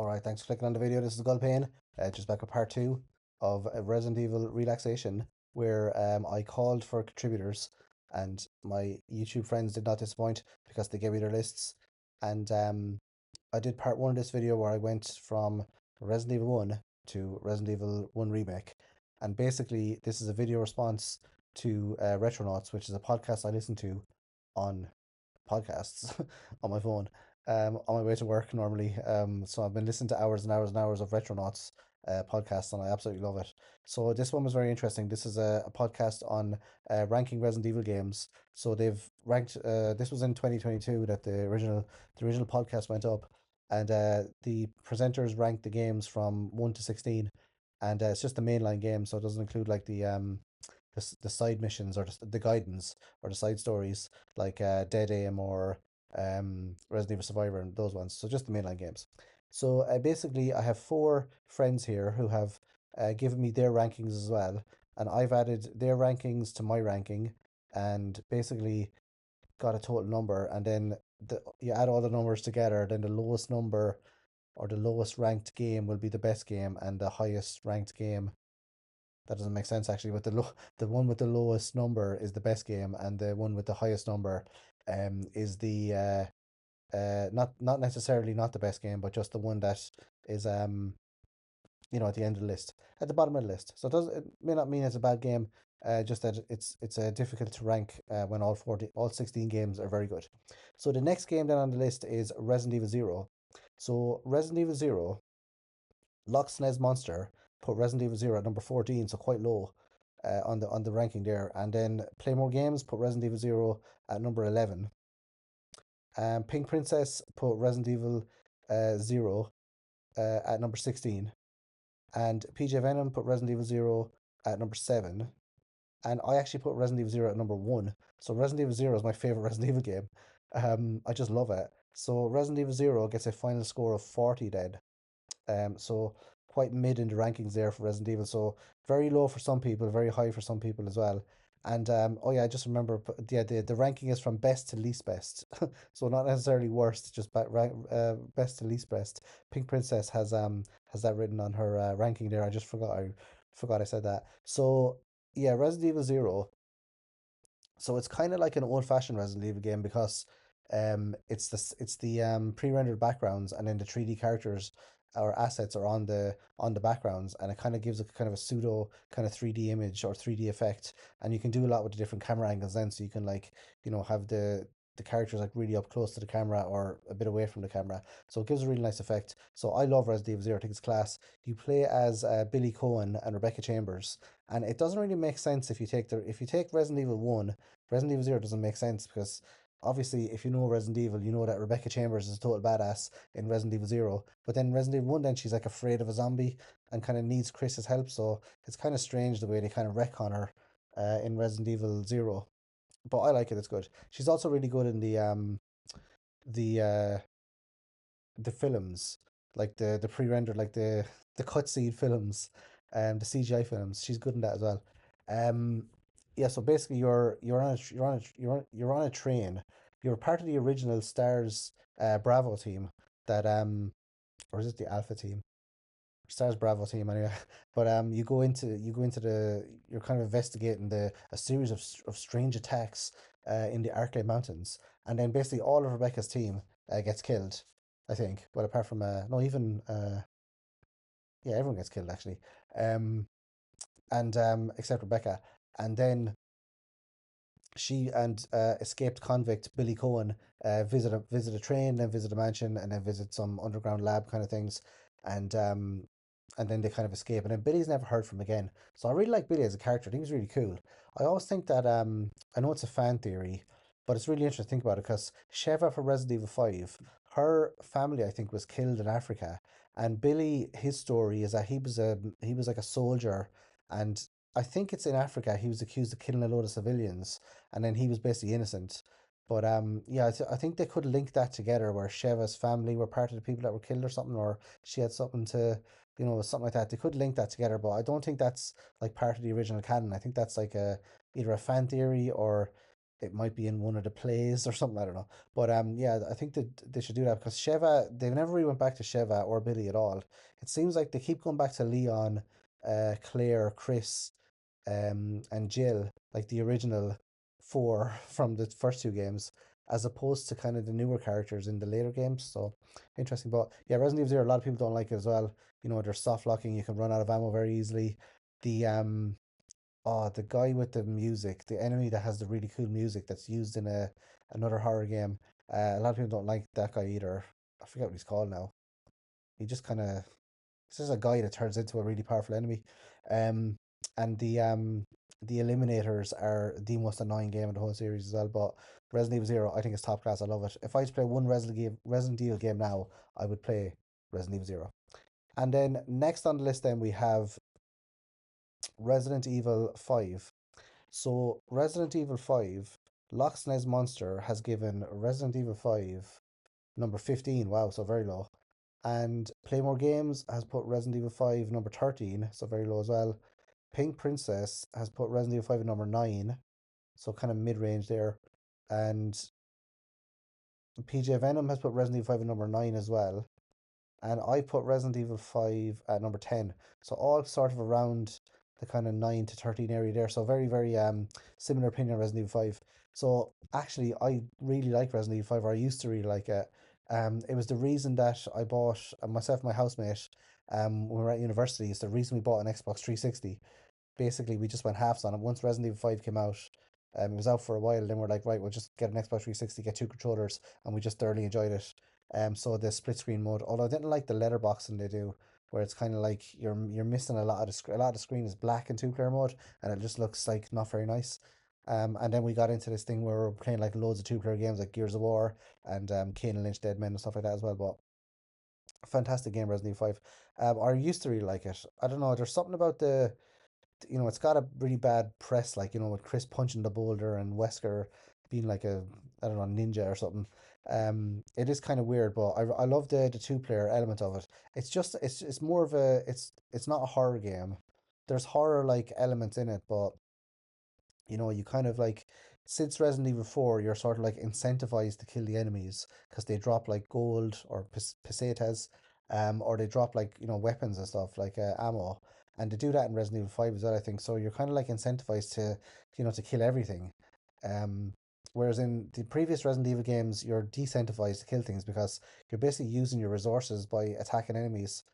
Alright, thanks for clicking on the video. This is Gulpane, just back with part two of Resident Evil Relaxation, where I called for contributors and my YouTube friends did not disappoint because they gave me their lists. And I did part one of this video where I went from Resident Evil 1 to Resident Evil 1 Remake. And basically, this is a video response to Retronauts, which is a podcast I listen to on podcasts on my phone on my way to work normally. So I've been listening to hours and hours and hours of Retronauts podcast, and I absolutely love it. So this one was very interesting. This is a podcast on ranking Resident Evil games. So they've ranked. This was in 2022 that the original podcast went up, and the presenters ranked the games from 1 to 16, and it's just the mainline game, so it doesn't include like the side missions or the guidance or the side stories like Dead Aim or Resident Evil Survivor and those ones. So just the mainline games. So basically, I have four friends here who have given me their rankings as well, and I've added their rankings to my ranking, and basically got a total number, and then you add all the numbers together, then the lowest number or the lowest ranked game will be the best game, and the highest ranked game, that doesn't make sense actually. But the one with the lowest number is the best game, and the one with the highest number is the not necessarily not the best game, but just the one that is at the end of the list, at the bottom of the list. So it may not mean it's a bad game, just that it's difficult to rank when all 16 games are very good. So the next game then on the list is Resident Evil Zero. So Resident Evil Zero, Loch Ness Monster put Resident Evil Zero at number 14, so quite low on the ranking there. And then Play More Games put Resident Evil Zero at number 11. Pink Princess put Resident Evil Zero at number 16. And PJ Venom put Resident Evil Zero at number 7. And I actually put Resident Evil Zero at number 1. So Resident Evil Zero is my favorite Resident Evil game. I just love it. So Resident Evil Zero gets a final score of 40 then. So quite mid in the rankings there for Resident Evil. So very low for some people, very high for some people as well. And oh yeah, I just remember, yeah, the ranking is from best to least best, so not necessarily worst, just best to least best. Pink Princess has that written on her ranking there. I just forgot I said that. So yeah, Resident Evil Zero. So it's kind of like an old-fashioned Resident Evil game because it's the pre-rendered backgrounds, and then the 3D characters or assets are on the backgrounds, and it kind of gives a kind of a pseudo kind of 3D image or 3D effect, and you can do a lot with the different camera angles then, so you can like have the characters like really up close to the camera or a bit away from the camera, so it gives a really nice effect. So I love Resident Evil Zero. I think it's class. You play as Billy Cohen and Rebecca Chambers, and it doesn't really make sense if you take Resident Evil 1. Resident Evil Zero doesn't make sense because obviously if you know Resident Evil, you know that Rebecca Chambers is a total badass in Resident Evil Zero. But then Resident Evil 1, then she's like afraid of a zombie and kind of needs Chris's help. So it's kind of strange the way they kind of retcon her in Resident Evil Zero. But I like it. It's good. She's also really good in the uh the films, like the pre-rendered, like the cutscene films, the CGI films. She's good in that as well. Um, yeah. So basically, you're on a train. You're part of the original Stars Bravo team that or is it the Alpha team? Stars Bravo team anyway. But you're kind of investigating a series of strange attacks in the Arklay Mountains, and then basically all of Rebecca's team gets killed, I think. But apart from no, even yeah, everyone gets killed actually, um, and except Rebecca, and then she and escaped convict Billy Cohen visit a train, then visit a mansion, and then visit some underground lab kind of things, and then they kind of escape, and then Billy's never heard from again. So I really like Billy as a character. I think he's really cool. I always think that I know it's a fan theory, but it's really interesting to think about it because Sheva for Resident Evil 5, her family I think was killed in Africa, and Billy, his story is that he was like a soldier, and I think it's in Africa. He was accused of killing a load of civilians, and then he was basically innocent. But yeah, I think they could link that together, where Sheva's family were part of the people that were killed or something, or she had something to, something like that. They could link that together, but I don't think that's like part of the original canon. I think that's like either a fan theory or it might be in one of the plays or something. I don't know. But yeah, I think that they should do that because Sheva, they never really went back to Sheva or Billy at all. It seems like they keep going back to Leon, Claire, Chris, and Jill, like the original four from the first two games, as opposed to kind of the newer characters in the later games. So interesting. But yeah, Resident Evil Zero, a lot of people don't like it as well. You know, there's soft locking, you can run out of ammo very easily. The Oh, the guy with the music, the enemy that has the really cool music that's used in another horror game. A lot of people don't like that guy either. I forget what he's called now. He just kind of This is a guy that turns into a really powerful enemy. Um, and the Eliminators are the most annoying game in the whole series as well. But Resident Evil Zero, I think it's top class. I love it. If I had to play one Resident Evil game now, I would play Resident Evil Zero. And then next on the list, then we have Resident Evil 5. So Resident Evil 5, Loch Ness Monster has given Resident Evil 5 number 15. Wow, so very low. And Playmore Games has put Resident Evil 5 number 13, so very low as well. Pink Princess has put Resident Evil 5 at number 9, so kind of mid range there. And PJ Venom has put Resident Evil 5 at number 9 as well. And I put Resident Evil 5 at number 10. So all sort of around the kind of 9 to 13 area there. So very, very similar opinion on Resident Evil 5. So actually I really like Resident Evil 5, or I used to really like it. It was the reason that I bought myself and my housemate when we were at university. It's the reason we bought an Xbox 360. Basically we just went halves on it. Once Resident Evil 5 came out, it was out for a while, then we're like, right, we'll just get an Xbox 360, get two controllers, and we just thoroughly enjoyed it. So the split screen mode, although I didn't like the letterboxing they do, where it's kind of like you're missing a lot of a lot of the screen is black in two-player mode, and it just looks like not very nice. And then we got into this thing where we're playing like loads of two-player games like Gears of War and Kane and Lynch Dead Men and stuff like that as well. But fantastic game, Resident Evil 5. I used to really like it. I don't know, there's something about it's got a really bad press, like, with Chris punching the boulder and Wesker being like a, I don't know, ninja or something. It is kind of weird, but I love the two-player element of it. It's just, it's more of it's not a horror game. There's horror like elements in it, but you kind of like, since Resident Evil 4, you're sort of like incentivized to kill the enemies because they drop like gold or pesetas, or they drop like, weapons and stuff like ammo. And they do that in Resident Evil 5 as well, I think. So you're kind of like incentivized to kill everything. Um, Whereas in the previous Resident Evil games, you're decentivized to kill things because you're basically using your resources by attacking enemies.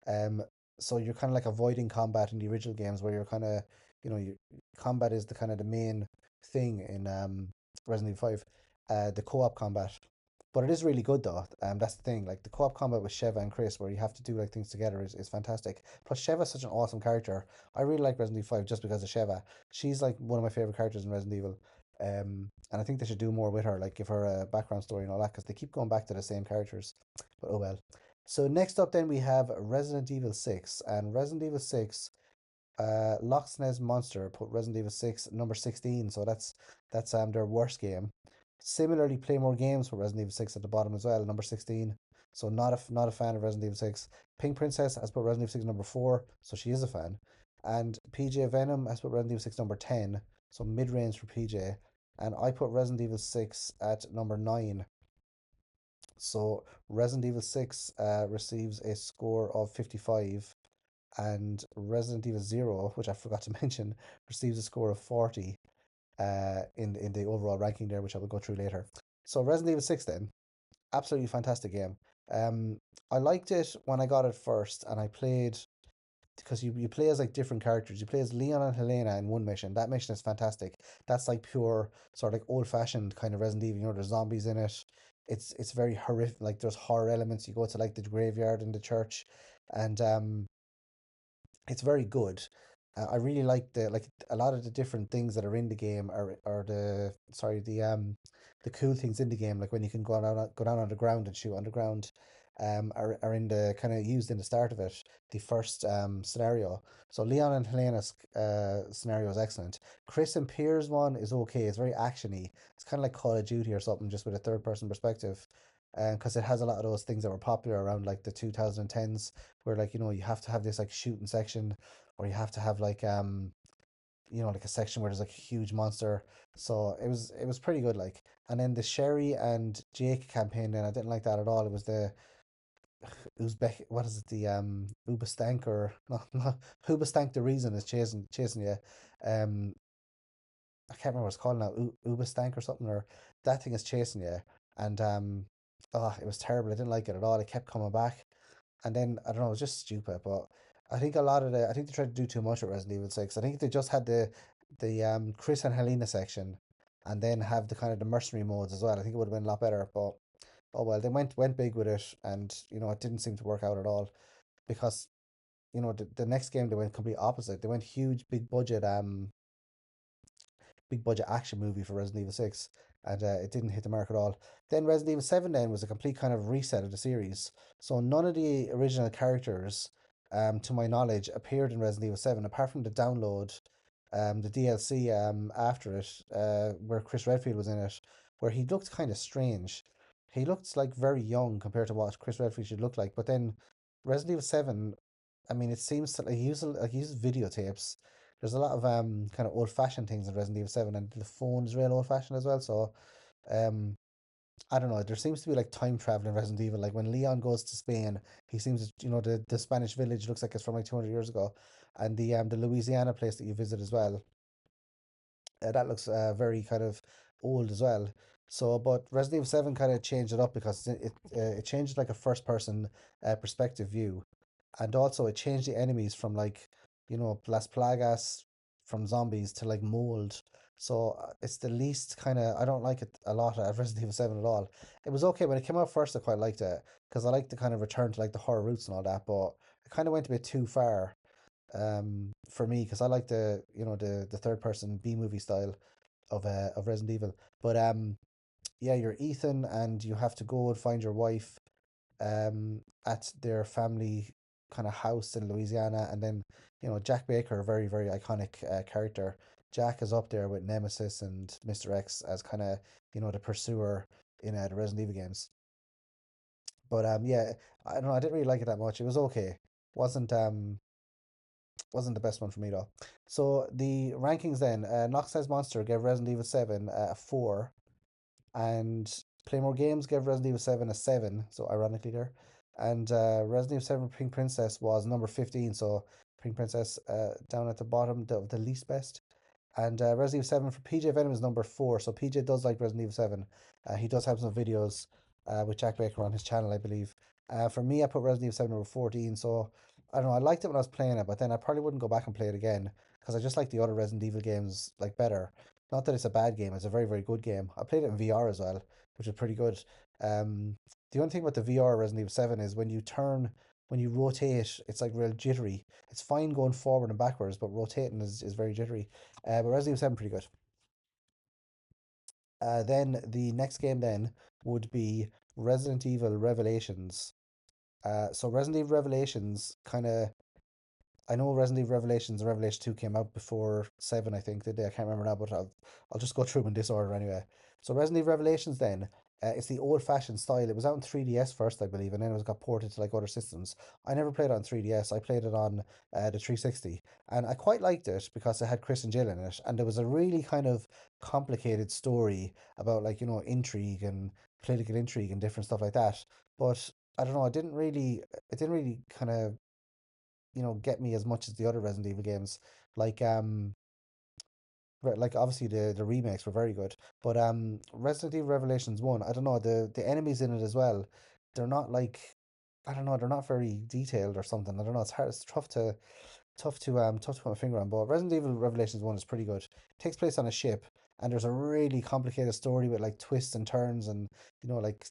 Um, so you're kind of like avoiding combat in the original games where you're kind of, you combat is the kind of the main thing in Resident Evil 5, the co-op combat. But it is really good though. That's the thing. Like the co-op combat with Sheva and Chris, where you have to do like things together, is fantastic. Plus, Sheva's such an awesome character. I really like Resident Evil 5 just because of Sheva. She's like one of my favorite characters in Resident Evil. And I think they should do more with her, like give her a background story and all that, because they keep going back to the same characters. But oh well. So next up, then we have Resident Evil 6, and Resident Evil 6, Loch Ness Monster put Resident Evil 6 number 16, so that's their worst game. Similarly, Play More Games for Resident Evil 6 at the bottom as well, number 16. So not a fan of Resident Evil 6. Pink Princess has put Resident Evil 6 number 4, so she is a fan. And PJ Venom has put Resident Evil 6 number 10, so mid range for PJ. And I put Resident Evil 6 at number 9. So Resident Evil 6 receives a score of 55, and Resident Evil Zero, which I forgot to mention, receives a score of 40 in the overall ranking there, which I will go through later. So Resident Evil 6 then, absolutely fantastic game. Um, I liked it when I got it first, and I played because you play as like different characters. You play as Leon and Helena in one mission. That mission is fantastic. That's like pure sort of like old fashioned kind of Resident Evil. There's zombies in it. It's very horrific. Like there's horror elements. You go to like the graveyard and the church, and it's very good. I really like a lot of the different things that are in the game are the cool things in the game, like when you can go down on the ground and shoot underground, are in the kind of used in the start of it, the first scenario. So Leon and Helena's scenario is excellent. Chris and Pier's one is okay. It's very actiony. It's kind of like Call of Duty or something, just with a third person perspective. Because it has a lot of those things that were popular around like the 2010s, where like you have to have this like shooting section, or you have to have like like a section where there's like a huge monster. So it was pretty good. Like, and then the Sherry and Jake campaign. Then I didn't like that at all. It was the Uzbek. What is it? The Ubastank or no, no Ubastank. The reason is chasing you. Um, I can't remember what it's called now. Ubastank or something, or that thing is chasing you. And oh, it was terrible. I didn't like it at all. It kept coming back. And then I don't know, it was just stupid. But I think they tried to do too much with Resident Evil 6. I think if they just had the Chris and Helena section, and then have the kind of the mercenary modes as well, I think it would have been a lot better. But oh well, they went big with it, and it didn't seem to work out at all because the next game they went complete opposite. They went huge, big budget action movie for Resident Evil 6, and it didn't hit the mark at all. Then Resident Evil 7 then was a complete kind of reset of the series. So none of the original characters, to my knowledge, appeared in Resident Evil 7, apart from the download, the DLC after it, where Chris Redfield was in it, where he looked kind of strange. He looked like very young compared to what Chris Redfield should look like. But then Resident Evil 7, I mean, it seems to he uses videotapes. There's a lot of kind of old fashioned things in Resident Evil 7, and the phone is real old fashioned as well. So um I don't know. There seems to be like time travel in Resident Evil. Like when Leon goes to Spain, he seems to, the Spanish village looks like it's from like 200 years ago, and the Louisiana place that you visit as well, that looks very kind of old as well. So, but Resident Evil 7 kind of changed it up because it changed like a first person perspective view, and also it changed the enemies from like Las Plagas, from zombies to like mold. So it's the least kind of, I don't like it a lot at Resident Evil 7 at all. It was okay when it came out first. I quite liked it because I liked the kind of return to like the horror roots and all that, but it kind of went a bit too far for me because I like the third person B movie style of Resident Evil. But yeah, you're Ethan and you have to go and find your wife at their family kind of house in Louisiana, and then Jack Baker, a very very iconic character. Jack is up there with Nemesis and Mr. X as kind of the pursuer in the Resident Evil games. But yeah, I don't know. I didn't really like it that much. It was okay. wasn't um wasn't the best one for me though. So the rankings then, Knox Says Monster gave Resident Evil 7 a 4, and Play More Games gave Resident Evil 7 a 7, so ironically there. And Resident Evil 7 Pink Princess was number 15, so Pink Princess down at the bottom, the least best. And Resident Evil 7 for PJ Venom is number 4, so PJ does like Resident Evil 7. He does have some videos with Jack Baker on his channel, I believe. For me, I put Resident Evil 7 number 14, so I don't know, I liked it when I was playing it, but then I probably wouldn't go back and play it again because I just like the other Resident Evil games like better. Not that it's a bad game, it's a very, very good game. I played it in VR as well, which is pretty good. Um, the only thing about the VR Resident Evil 7 is when you rotate, it's like real jittery. It's fine going forward and backwards, but rotating is very jittery. But Resident Evil 7 pretty good. Then the next game then would be Resident Evil Revelations. So Resident Evil Revelations kind of, I know Resident Evil Revelations and Revelation 2 came out before 7, I think, did they? I can't remember now, but I'll just go through them in this order anyway. So Resident Evil Revelations then, it's the old-fashioned style. It was out in 3DS first, I believe, and then it was got ported to like other systems. I never played it on 3DS. I played it on the 360, and I quite liked it because it had Chris and Jill in it, and there was a really kind of complicated story about like intrigue and political intrigue and different stuff like that. But I don't know, it didn't really kind of get me as much as the other Resident Evil games. Like like obviously the remakes were very good, but Resident Evil Revelations 1, I don't know, the enemies in it as well, they're not like, I don't know, they're not very detailed or something. I don't know, it's tough to put my finger on, but Resident Evil Revelations 1 is pretty good. It takes place on a ship, and there's a really complicated story with like twists and turns and, like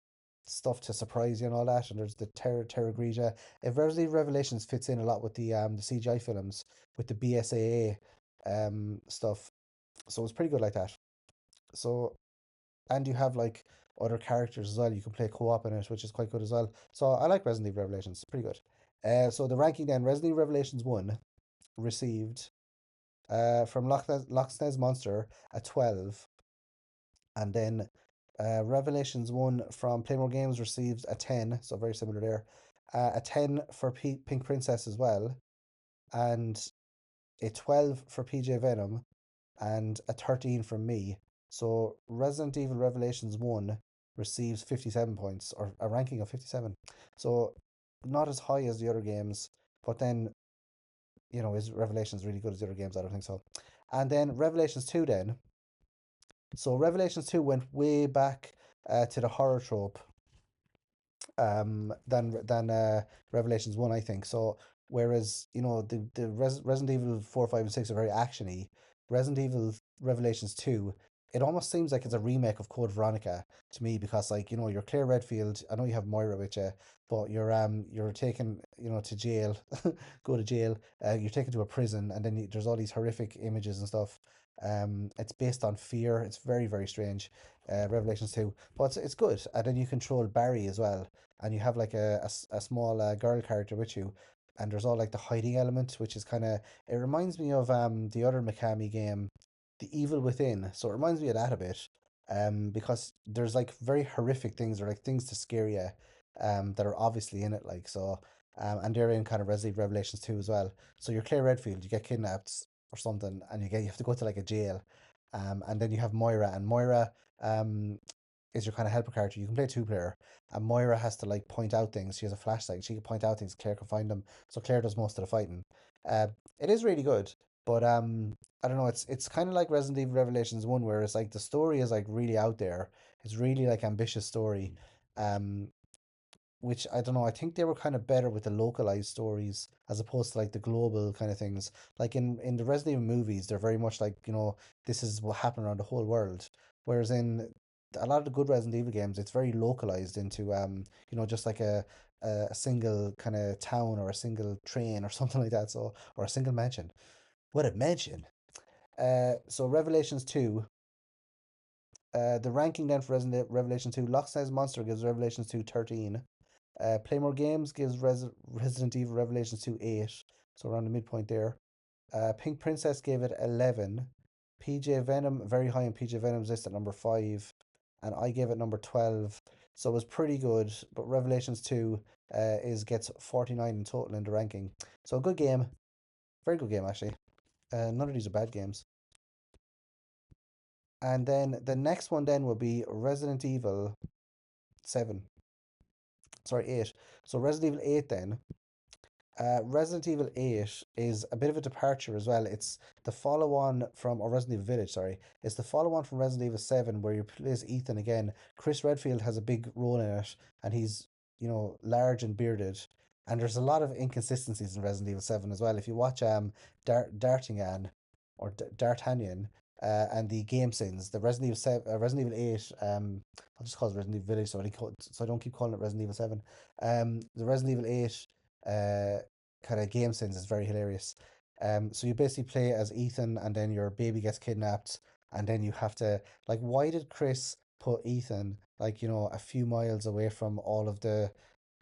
stuff to surprise you and all that. And there's the Terra Grigia. If Resident Evil Revelations fits in a lot with the CGI films, with the BSAA stuff. So it's pretty good like that. So, and you have like other characters as well. You can play co-op in it, which is quite good as well. So I like Resident Evil Revelations, pretty good. So the ranking then, Resident Evil Revelations 1 received from Loch Ness Monster a 12, and then Revelations 1 from Playmore Games received a 10, so very similar there. A 10 for Pink Princess as well, and a 12 for PJ Venom, and a 13 from me. So Resident Evil Revelations 1 receives 57 points, or a ranking of 57. So not as high as the other games, but then, is Revelations really good as the other games? I don't think so. And then Revelations 2 then. So Revelations 2 went way back to the horror trope than Revelations 1, I think. So whereas the Resident Evil 4, 5, and 6 are very actiony, Resident Evil Revelations 2, it almost seems like it's a remake of Code Veronica to me, because like you're Claire Redfield. I know you have Moira with you, but you're taken to jail, go to jail. You're taken to a prison, and then there's all these horrific images and stuff. It's based on fear. It's very, very strange. Revelations 2, but it's good. And then you control Barry as well, and you have like a small girl character with you, and there's all like the hiding element, which is kind of, it reminds me of the other Mikami game, The Evil Within. So it reminds me of that a bit, because there's like very horrific things, or like things to scare you, that are obviously in it, like so. And they're in kind of Resident Evil Revelations 2 as well. So you're Claire Redfield, you get kidnapped or something, and you have to go to like a jail. And then you have Moira, and Moira um is your kind of helper character. You can play two player, and Moira has to like point out things. She has a flashlight. She can point out things. Claire can find them. So Claire does most of the fighting. Uh, it is really good, but I don't know. It's kind of like Resident Evil Revelations 1, where it's like the story is like really out there. It's really like ambitious story. Um, which I don't know. I think they were kind of better with the localized stories as opposed to like the global kind of things. Like in the Resident Evil movies, they're very much like, this is what happened around the whole world. Whereas in a lot of the good Resident Evil games, it's very localized into just like a single kind of town, or a single train, or something like that. So, or a single mansion. What a mansion! So Revelations 2. The ranking then for Revelation 2, Loch Ness Monster gives Revelations 2 13. Play More Games gives Resident Evil Revelations 2 8, so around the midpoint there. Pink Princess gave it 11. PJ Venom, very high in PJ Venom's list at number 5, and I gave it number 12. So it was pretty good, but Revelations 2 gets 49 in total in the ranking. So a good game, very good game actually. None of these are bad games. And then the next one then will be Resident Evil 7. Sorry, 8. So Resident Evil 8 then. Resident Evil 8 is a bit of a departure as well. It's the follow on from, or Resident Evil Village, sorry. It's the follow on from Resident Evil 7, where you play as Ethan again. Chris Redfield has a big role in it, and he's, large and bearded. And there's a lot of inconsistencies in Resident Evil 7 as well. If you watch D'Artagnan, or D'Artagnan, and the game scenes, the Resident Evil 7, Resident Evil 8, I'll just call it Resident Evil Village so I don't keep calling it Resident Evil 7. The Resident Evil 8 kind of game sense is very hilarious. So you basically play as Ethan, and then your baby gets kidnapped, and then you have to, like, why did Chris put Ethan like a few miles away from all of the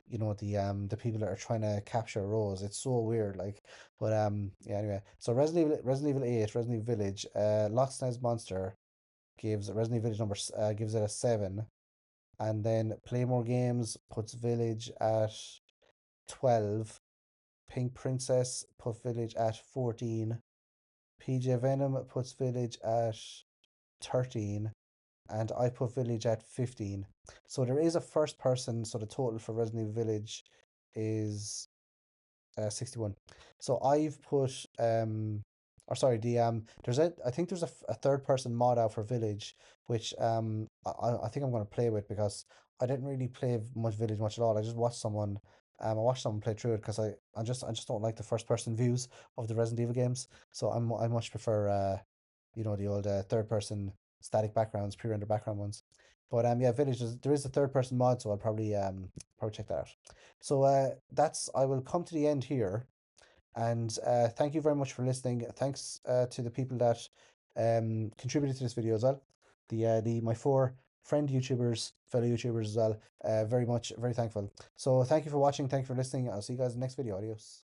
people that are trying to capture Rose? It's so weird, like, but yeah. Anyway, so Resident Evil 8, Resident Evil Village, Loch Ness Monster gives Resident Evil Village gives it a 7, and then Play More Games puts Village at 12. Pink Princess put Village at 14. PJ Venom puts Village at 13. And I put Village at 15. So there is a first person, so the total for Resident Evil Village is 61. So I've put or sorry, I think there's a third person mod out for Village, which I think I'm going to play with, because I didn't really play much Village much at all. I just watched someone I watched someone play through it, because I just don't like the first person views of the Resident Evil games. So I much prefer the old third person static backgrounds, pre-rendered background ones. But yeah, Village, there is a third person mod, so I'll probably check that out. So I will come to the end here, and thank you very much for listening. Thanks to the people that contributed to this video as well. The my four friend YouTubers, fellow YouTubers as well. Very thankful. So thank you for watching. Thank you for listening. I'll see you guys in the next video. Adios.